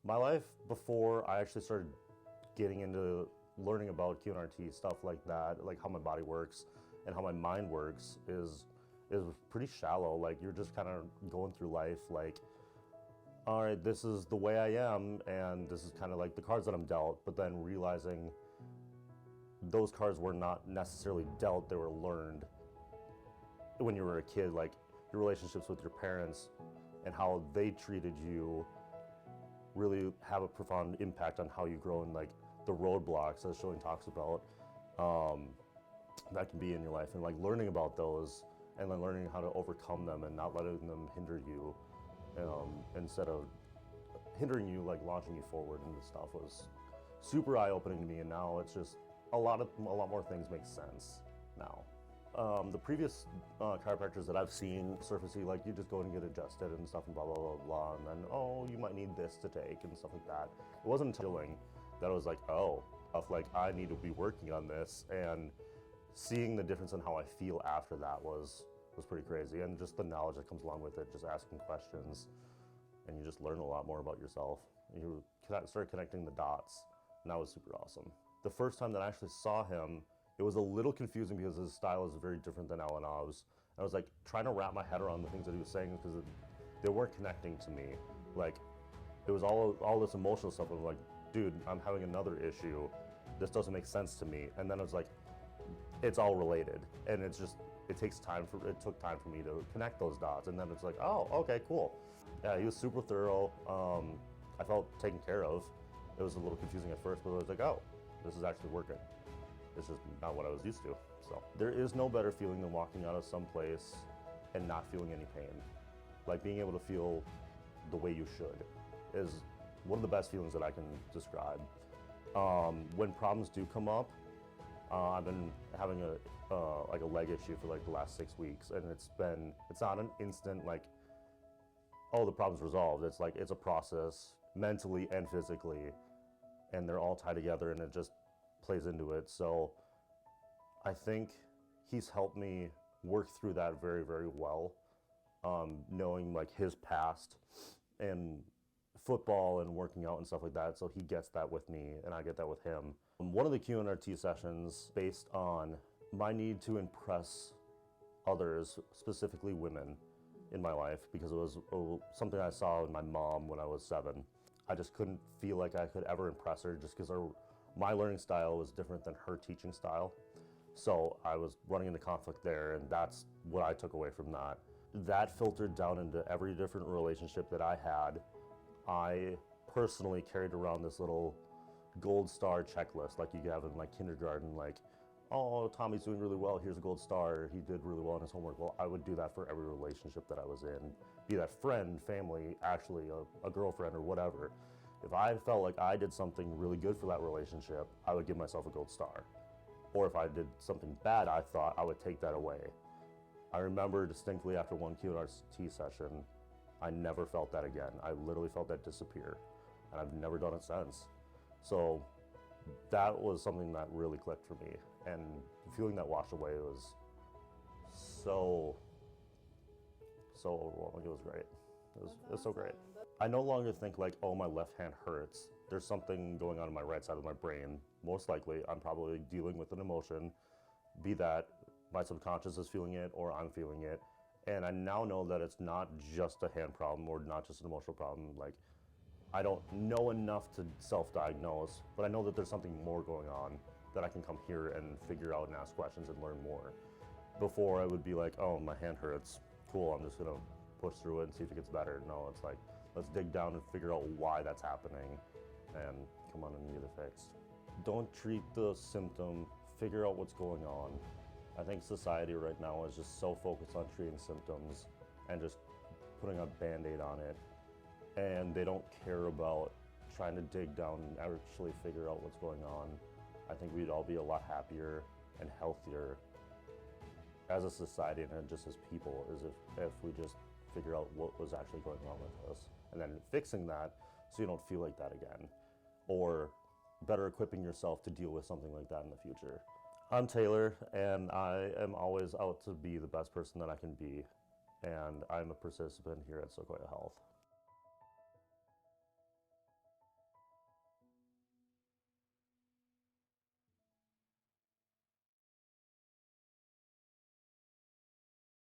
My life before I actually started getting into learning about QNRT, stuff like that, like how my body works and how my mind works is pretty shallow. Like you're just kind of going through life like, all right, this is the way I am and this is kind of like the cards that I'm dealt, but then realizing those cards were not necessarily dealt, they were learned when you were a kid, like your relationships with your parents and how they treated you really have a profound impact on how you grow, and like the roadblocks as Schilling talks about that can be in your life, and like learning about those and then learning how to overcome them and not letting them hinder you instead of hindering you, like launching you forward into stuff was super eye-opening to me. And now it's just a lot more things make sense now. The previous chiropractors that I've seen surfacey, like you just go and get adjusted and stuff and blah, blah, blah, blah, and then, oh, you might need this to take and stuff like that. It wasn't until Schilling that I was like, oh, like I need to be working on this, and seeing the difference in how I feel after that was pretty crazy. And just the knowledge that comes along with it, just asking questions, and you just learn a lot more about yourself. You start connecting the dots, and that was super awesome. The first time that I actually saw him, it was a little confusing because his style is very different than Alanav's. I was like trying to wrap my head around the things that he was saying because they weren't connecting to me. Like it was all this emotional stuff. I was like, dude, I'm having another issue. This doesn't make sense to me. And then it was like, it's all related. And it took time for me to connect those dots. And then it's like, oh, okay, cool. Yeah, he was super thorough. I felt taken care of. It was a little confusing at first, but I was like, oh, this is actually working. It's just not what I was used to. So there is no better feeling than walking out of some place and not feeling any pain. Like being able to feel the way you should is one of the best feelings that I can describe. When problems do come up, I've been having like a leg issue for like the last 6 weeks, and it's not an instant like, oh, the problem's resolved. It's like, it's a process mentally and physically, and they're all tied together, and it just plays into it. So I think he's helped me work through that very, very well, knowing like his past and football and working out and stuff like that. So he gets that with me and I get that with him. One of the QNRT sessions based on my need to impress others, specifically women in my life, because it was something I saw in my mom when I was 7. I just couldn't feel like I could ever impress her just because my learning style was different than her teaching style. So I was running into conflict there, and that's what I took away from that. That filtered down into every different relationship that I had. I personally carried around this little gold star checklist like you have in like kindergarten, like, oh, Tommy's doing really well, here's a gold star, he did really well in his homework. Well, I would do that for every relationship that I was in, be that friend, family, actually a girlfriend or whatever. If I felt like I did something really good for that relationship, I would give myself a gold star. Or if I did something bad, I thought I would take that away. I remember distinctly after one QNRT session, I never felt that again. I literally felt that disappear, and I've never done it since. So that was something that really clicked for me, and feeling that wash away was so overwhelming. It was great. It was so great. I no longer think like, oh, my left hand hurts. There's something going on in my right side of my brain. Most likely, I'm probably dealing with an emotion, be that my subconscious is feeling it or I'm feeling it. And I now know that it's not just a hand problem or not just an emotional problem. Like, I don't know enough to self-diagnose, but I know that there's something more going on that I can come here and figure out and ask questions and learn more. Before I would be like, oh, my hand hurts. Cool, I'm just gonna push through it and see if it gets better. No, it's like, let's dig down and figure out why that's happening and come on and get it fixed. Don't treat the symptom, figure out what's going on. I think society right now is just so focused on treating symptoms and just putting a Band-Aid on it. And they don't care about trying to dig down and actually figure out what's going on. I think we'd all be a lot happier and healthier as a society and just as people as if we just figure out what was actually going on with us. And then fixing that so you don't feel like that again. Or better equipping yourself to deal with something like that in the future. I'm Taylor, and I am always out to be the best person that I can be. And I'm a participant here at Secoya Health.